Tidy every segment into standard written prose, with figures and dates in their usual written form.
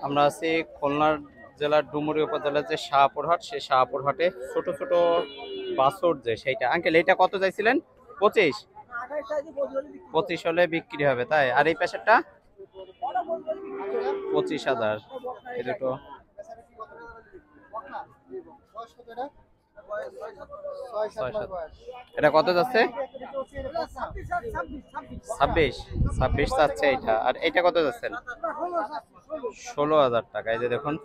আমরা আছি খুলনা জেলার ডুমুরি উপজেলার যে শাহপুর হাট, সেই শাহপুর হাটে ছোট ছোট বাছুর যে সেইটা। আঙ্কেল এইটা কত চাইছিলেন? 25। 25 হলে বিক্রি হবে তাই? আর এই পাশেরটা 25,000। এই দুটো এটা কত যাচ্ছে? 26 যাচ্ছে এইটা। আর এইটা কত যাচ্ছেন? 16,000 টাকা। এই যে দেখুন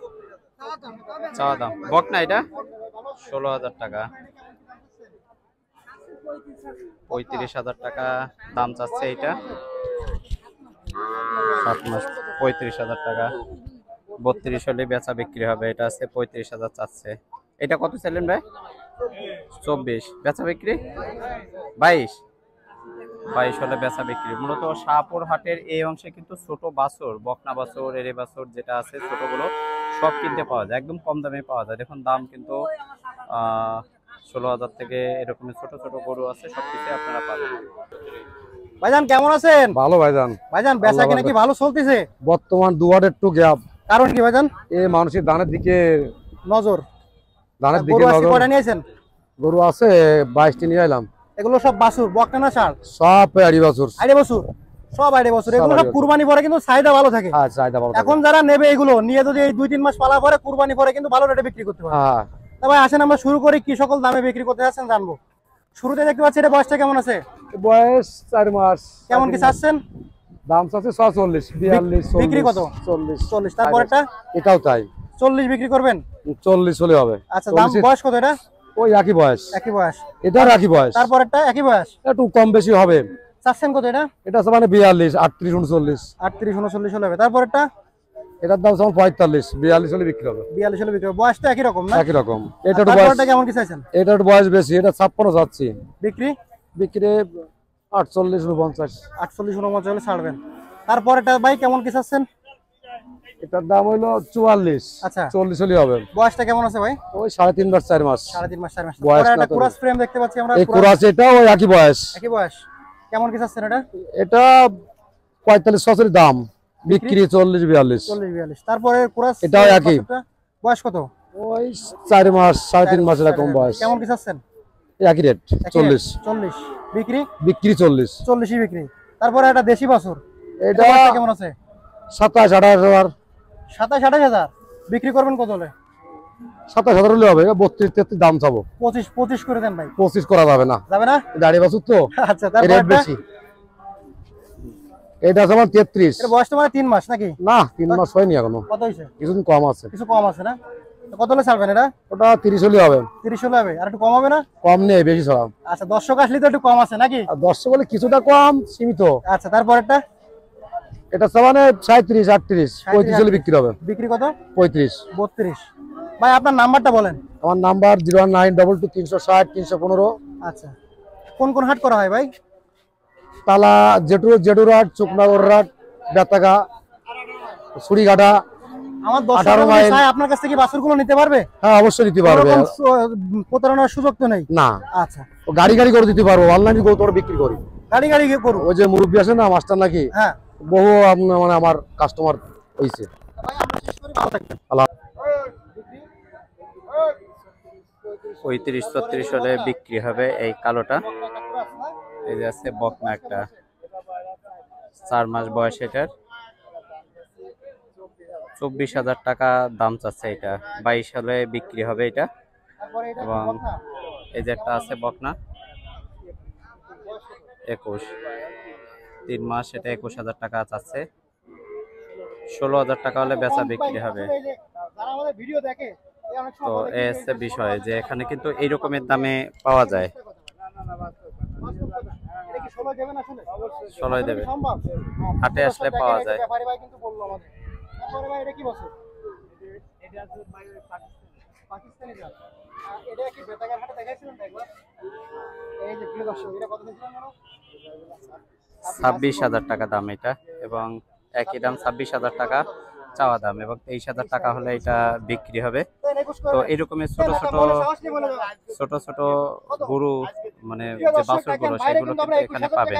চাওয়া দাম। বক না এটা 16,000 টাকা। 35,000 টাকা দাম চাচ্ছে এইটা। 7 মাস 35,000 টাকা। 32 হলে বেচা বিক্রি হবে। এটা আছে 35,000 চাচ্ছে। এটা কত চাইলেন ভাই? 24। বেচা বিক্রি 22 হলে বেচা বিক্রি। মূলত শাহপুর হাটের এই অংশে কিন্তু ছোট বাছুর, বকনা বাছুর, এরে বাছুর যেটা আছে ছোটগুলো সব কিনতে পাওয়া যায়, একদম কম দামে পাওয়া যায়। দেখুন দাম কিন্তু 16,000 থেকে এরকমের ছোট ছোট গরু আছে, সবকিছু আপনারা পাবেন। ভাইজান কেমন আছেন? ভালো ভাইজান। ভাইজান বেচা কিনা কি ভালো চলতেছে? বর্তমান দুয়ার একটু গ্যাপ। কারণ কি ভাইজান? এই মানুষের ধানের দিকে নজর। ধানের দিকে গরু আজকে নজর। কয়টা নিয়েছেন? গরু আছে 22টি নিয়ে এলাম। এগুলো সব বাছুর, বকনা না ষাঁড়? সব আড়ি বছর। আইডে বাছুর, সব আইডে বাছুর। এগুলো সব কুরবানি পরে কিন্তু চাহিদা ভালো থাকে। হ্যাঁ চাহিদা ভালো। এখন যারা নেবে এগুলো নিয়ে যদি এই 2-3 মাস পালা পরে কুরবানি পরে কিন্তু ভালো রেটে বিক্রি করতে পারবে। হ্যাঁ তবে আসেন আমরা শুরু করি, কি সকল দামে বিক্রি করতে যাচ্ছেন জানবো। শুরুতে দেখতে পাচ্ছি এটা বয়সটা কেমন আছে? বয়স 4 মাস। কেমন কি চাচ্ছেন? দাম চাচ্ছে 46, 42, বিক্রি কত? 40। তারপরটা এটাও তাই 40 বিক্রি করবেন? 40 হলে হবে। আচ্ছা দাম বয়স কত এটা? ওই একই বয়স। একই বয়স। এটার একই বয়স। তারপরটা একই বয়স, একটু কম বেশি হবে। চাচ্ছেন কত এটা? এটা মানে 42, 38, 39। 38, 39 হলে হবে। তারপরটা এটার দাম 45, 42 হলে বিক্রি হবে। 42 হলে বিক্রি হবে। বয়সটা একই রকম না? একই রকম। এটার বয়স তারপরটা কেমন কি চাইছেন? এটার বয়স বেশি, এটা 56 যাচ্ছে। বিক্রি বিক্রি 48, 49। 48, 49 হলে ছাড়বেন। তারপরটা ভাই কেমন কি চাচ্ছেন? এটার দাম হইলো 44। আচ্ছা 40 হলে হবে। বয়সটা কেমন আছে ভাই? ওই 3.5 মাস 4 মাস। 3.5 মাস 4 মাস। বয়স তারপরে একটা কত? কুরাস ফ্রেম দেখতে পাচ্ছি আমরা। এই কুরাস এটা ওই একই বয়স। একই বয়স। কেমন কি চাচ্ছেন এটা? এটা 45, 46 দাম। বিক্রি 40, 42। 40, 42। তারপরে কুরাস এটাও একই। বয়স কত? ওই 4 মাস 3.5 মাস এরকম বয়স। কেমন কি চাচ্ছেন? একই রেট 40। 40 বিক্রি? বিক্রি 40। 40ই বিক্রি। তারপরে একটা দেশি বাছুর, এটা এটা কেমন আছে? 27, 28,000। 27, 28,000 বিক্রি করবেন কত হলে? 27,000 হলে হবে। 32, 33 দাম চাবো। 25 করে দেন ভাই। 25 করা যাবে না। যাবে না? দাড়ি বাছুর তো। আচ্ছা রেট তারপর বেশি। এটা যেমন 33। এর বয়স তো মানে 3 মাস নাকি? না 3 মাস হয়নি এখনো। কত হইছে? কিছুদিন কম আছে। কিছু কম আছে না? তো কত হলে ছাড়বেন এটা? ওটা 30 হলে হবে। 30 হলে হবে। আর একটু কম হবে না? কম নেই, বেশি ছড়াম। আচ্ছা দর্শক আসলে তো একটু কম আছে নাকি? আর 10 বলে কিছুটা কম, সীমিত। আচ্ছা তারপরেরটা? এটা মানে 37, 38, 35 হলে বিক্রি হবে। বিক্রি কত? 35। 32। ভাই আপনার নাম্বারটা বলেন। আমার নাম্বার 01922 360 315। আচ্ছা কোন কোন হাট করা হয় ভাই? তালা, জেটুরহাট, চুকনাগরহাট, বেতাগা, ছুরিঘাটা। আমার 18 মাইল চাই আপনার কাছ থেকে বাছুরগুলো নিতে পারবে? হ্যাঁ অবশ্যই নিতে পারবে। প্রতারণার সুযোগ তো নেই না। আচ্ছা গাড়ি গাড়ি করে দিতে পারবো। অনলাইনে গরু তোর বিক্রি করি। গাড়ি গাড়ি করব। ওই যে মুরব্বী আছে না মাস্টার নাকি, হ্যাঁ বহু মানে আমার কাস্টমার হইছে। ভাই আমরা শেষ করি, ভালো থাকবেন। 35, 36 হলে বিক্রি হবে এই কালোটা। এই যে আছে বকনা একটা, 4 মাস বয়স। এটার 24,000 টাকা দাম চাচ্ছে। এটা 22 হলে বিক্রি হবে এটা। এবং এই যে একটা আছে বকনা 21, 3 মাস। এটা 21,000 টাকা চাচ্ছে। 16,000 টাকা হলে বেচা বিক্রি হবে। তো এই হচ্ছে বিষয় যে এখানে কিন্তু এই রকমের দামে পাওয়া যায়। 16 দেবে, হাটে আসলে পাওয়া যায়। পাকিস্তানি জাত। এটা কি বেতাগার হাটে দেখাইছিলেন একবার? এই যে প্রিয় দর্শক, এটা কত দিয়েছিলেন জানো? 26,000 টাকা দাম এটা। এবং একই দাম 26,000 টাকা চাওয়া দাম, এবং 23,000 টাকা হলে এটা বিক্রি হবে। তো এরকমের ছোট ছোট গরু, মানে যে বাছুর গরু, সেগুলো কিন্তু এখানে পাবেন।